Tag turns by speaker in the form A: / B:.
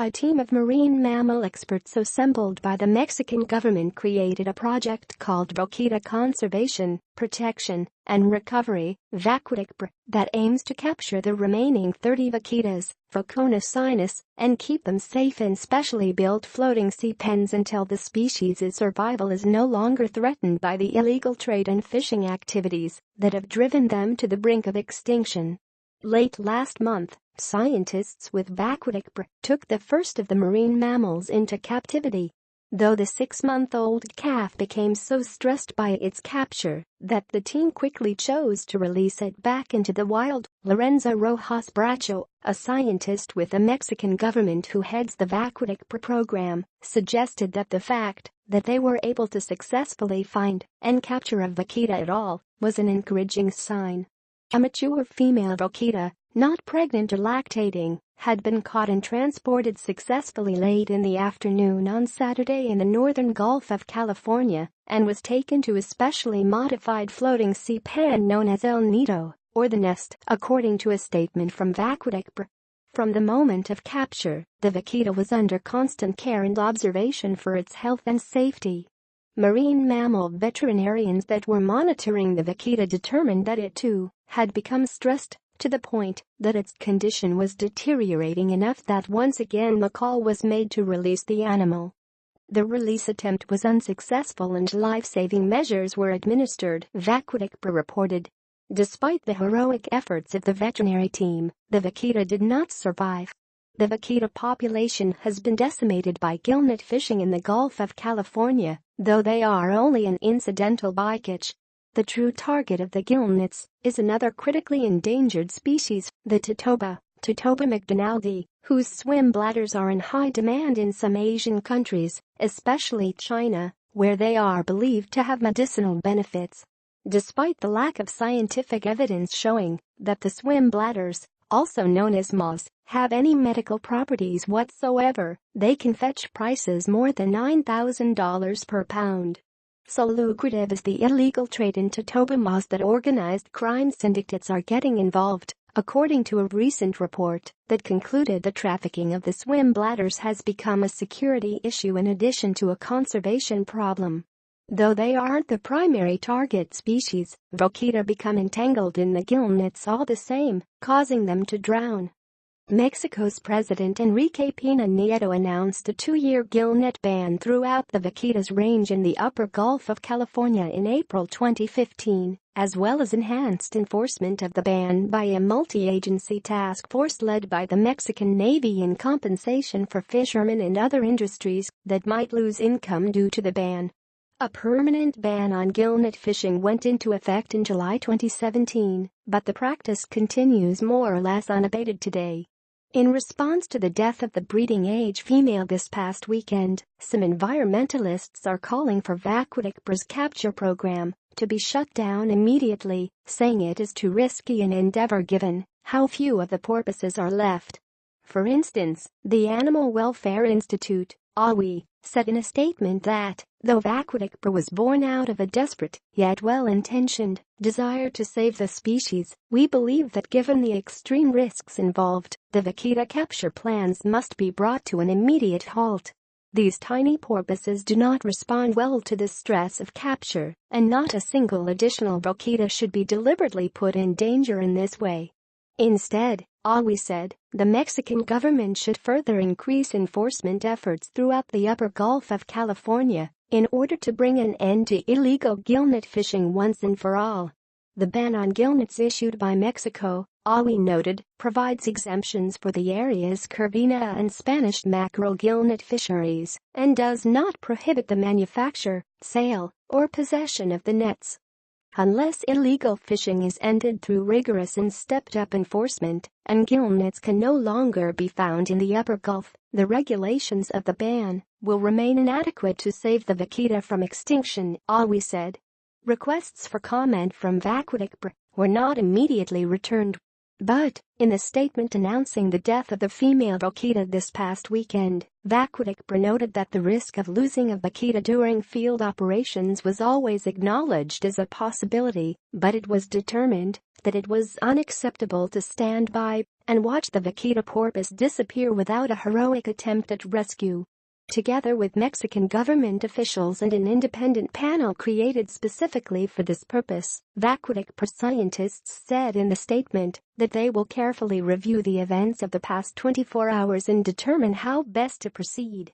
A: A team of marine mammal experts assembled by the Mexican government created a project called Vaquita Conservation, Protection, and Recovery (Vaquita) that aims to capture the remaining 30 vaquitas, Vaquita sinus, and keep them safe in specially built floating sea pens until the species' survival is no longer threatened by the illegal trade and fishing activities that have driven them to the brink of extinction. Late last month, scientists with Vaquita took the first of the marine mammals into captivity. Though the 6-month-old calf became so stressed by its capture that the team quickly chose to release it back into the wild, Lorenzo Rojas Bracho, a scientist with the Mexican government who heads the Vaquita program, suggested that the fact that they were able to successfully find and capture a vaquita at all was an encouraging sign. A mature female vaquita, not pregnant or lactating, had been caught and transported successfully late in the afternoon on Saturday in the northern Gulf of California and was taken to a specially modified floating sea pen known as El Nido, or the nest, according to a statement from Vaquita. From the moment of capture, the vaquita was under constant care and observation for its health and safety. Marine mammal veterinarians that were monitoring the vaquita determined that it too had become stressed to the point that its condition was deteriorating enough that once again the call was made to release the animal. The release attempt was unsuccessful and life-saving measures were administered, Vaquita reported. Despite the heroic efforts of the veterinary team, the vaquita did not survive. The vaquita population has been decimated by gillnet fishing in the Gulf of California, though they are only an incidental bycatch. The true target of the gillnets is another critically endangered species, the Titoba macdonaldi, whose swim bladders are in high demand in some Asian countries, especially China, where they are believed to have medicinal benefits. Despite the lack of scientific evidence showing that the swim bladders, also known as moths, have any medical properties whatsoever, they can fetch prices more than $9,000 per pound. So lucrative is the illegal trade in Titoba moths that organized crime syndicates are getting involved, according to a recent report that concluded the trafficking of the swim bladders has become a security issue in addition to a conservation problem. Though they aren't the primary target species, vaquita become entangled in the gillnets all the same, causing them to drown. Mexico's President Enrique Pena Nieto announced a 2-year gillnet ban throughout the vaquita's range in the upper Gulf of California in April 2015, as well as enhanced enforcement of the ban by a multi-agency task force led by the Mexican Navy in compensation for fishermen and other industries that might lose income due to the ban. A permanent ban on gillnet fishing went into effect in July 2017, but the practice continues more or less unabated today. In response to the death of the breeding-age female this past weekend, some environmentalists are calling for Vaquita's capture program to be shut down immediately, saying it is too risky an endeavor given how few of the porpoises are left. For instance, the Animal Welfare Institute, AWI, said in a statement that, though Vaquita was born out of a desperate, yet well-intentioned, desire to save the species, we believe that given the extreme risks involved, the vaquita capture plans must be brought to an immediate halt. These tiny porpoises do not respond well to the stress of capture, and not a single additional vaquita should be deliberately put in danger in this way. Instead, AWI said, the Mexican government should further increase enforcement efforts throughout the upper Gulf of California in order to bring an end to illegal gillnet fishing once and for all. The ban on gillnets issued by Mexico, AWI noted, provides exemptions for the area's Corvina and Spanish mackerel gillnet fisheries and does not prohibit the manufacture, sale, or possession of the nets. Unless illegal fishing is ended through rigorous and stepped-up enforcement, and gillnets can no longer be found in the upper Gulf, the regulations of the ban will remain inadequate to save the vaquita from extinction, AWI said. Requests for comment from Vaquita were not immediately returned. But, in the statement announcing the death of the female Vaquita this past weekend, Vaquita noted that the risk of losing a Vaquita during field operations was always acknowledged as a possibility, but it was determined that it was unacceptable to stand by and watch the Vaquita porpoise disappear without a heroic attempt at rescue. Together with Mexican government officials and an independent panel created specifically for this purpose, Vaquita scientists said in the statement that they will carefully review the events of the past 24 hours and determine how best to proceed.